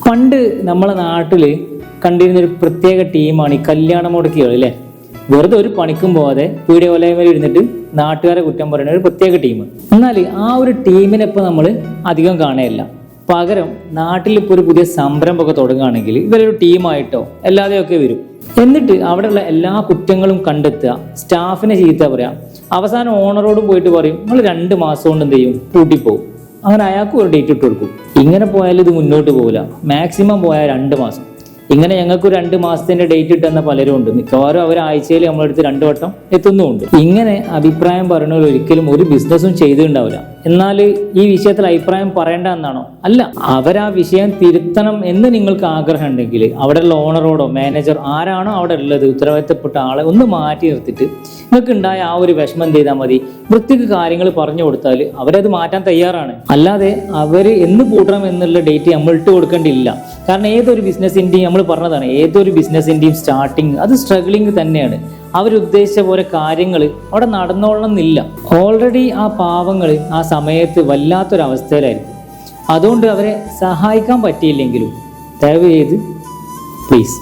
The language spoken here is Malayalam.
പണ്ട് നമ്മളെ നാട്ടിൽ കണ്ടിരുന്നൊരു പ്രത്യേക ടീമാണ് ഈ കല്യാണ മുടക്കികൾ അല്ലേ. വെറുതെ ഒരു പണിക്കും പോവാതെ പീടിക കൊലയമേൽ ഇരുന്നിട്ട് നാട്ടുകാരെ കുറ്റം പറയുന്ന ഒരു പ്രത്യേക ടീം. എന്നാൽ ആ ഒരു ടീമിനെ ഇപ്പോൾ നമ്മൾ അധികം കാണുകയില്ല. പകരം നാട്ടിലിപ്പോൾ ഒരു പുതിയ സംരംഭമൊക്കെ തുടങ്ങുകയാണെങ്കിൽ ഇവരൊരു ടീമായിട്ടോ അല്ലാതെയൊക്കെ വരും. എന്നിട്ട് അവിടെയുള്ള എല്ലാ കുറ്റങ്ങളും കണ്ടെത്തുക, സ്റ്റാഫിനെ ചീത്ത പറയാം, അവസാനം ഓണറോടും പോയിട്ട് പറയും നിങ്ങൾ 2 മാസം കൊണ്ട് എന്ത് ചെയ്യും, പൂട്ടിപ്പോവും. അങ്ങനെ അയാൾക്ക് ഒരു ഡേറ്റ് ഇട്ട് കൊടുക്കും. ഇങ്ങനെ പോയാൽ ഇത് മുന്നോട്ട് പോകില്ല. മാക്സിമം പോയാൽ 2 മാസം. ഇങ്ങനെ ഞങ്ങൾക്ക് 2 മാസത്തിന്റെ ഡേറ്റ് ഇട്ടെന്ന പലരും ഉണ്ട്. മിക്കവാറും അവർ ആഴ്ചയിൽ നമ്മളെടുത്ത് 2 വട്ടം എത്തുന്നുമുണ്ട്. ഇങ്ങനെ അഭിപ്രായം പറയുന്നവർ ഒരിക്കലും ഒരു ബിസിനസ്സും ചെയ്തിട്ടുണ്ടാവില്ല. എന്നാൽ ഈ വിഷയത്തിൽ അഭിപ്രായം പറയേണ്ട എന്നാണോ? അല്ല, അവരാ വിഷയം തിരുത്തണം എന്ന് നിങ്ങൾക്ക് ആഗ്രഹം ഉണ്ടെങ്കിൽ അവിടെയുള്ള ഓണറോടോ മാനേജർ ആരാണോ അവിടെ ഉള്ളത് ഉത്തരവാദിത്തപ്പെട്ട ആളെ ഒന്ന് മാറ്റി നിർത്തിയിട്ട് നിങ്ങൾക്ക് ഉണ്ടായ ആ ഒരു വിഷമം എന്ത് ചെയ്താൽ മതി, വൃത്തിക്ക് കാര്യങ്ങൾ പറഞ്ഞു കൊടുത്താൽ അവരത് മാറ്റാൻ തയ്യാറാണ്. അല്ലാതെ അവർ എന്ന് പൂട്ടണം എന്നുള്ള ഡേറ്റ് നമ്മൾ ഇട്ട് കൊടുക്കേണ്ടിയില്ല. കാരണം ഏതൊരു ബിസിനസ്സിൻ്റെയും നമ്മൾ പറഞ്ഞതാണ്, ഏതൊരു ബിസിനസ്സിൻ്റെയും സ്റ്റാർട്ടിങ് അത് സ്ട്രഗ്ലിങ് തന്നെയാണ്. അവരുദ്ദേശിച്ച പോലെ കാര്യങ്ങൾ അവിടെ നടന്നോളണം എന്നില്ല. ഓൾറെഡി ആ പാവങ്ങൾ ആ സമയത്ത് വല്ലാത്തൊരവസ്ഥയിലായിരിക്കും. അതുകൊണ്ട് അവരെ സഹായിക്കാൻ പറ്റിയില്ലെങ്കിലും ദയവ് ചെയ്ത് പ്ലീസ്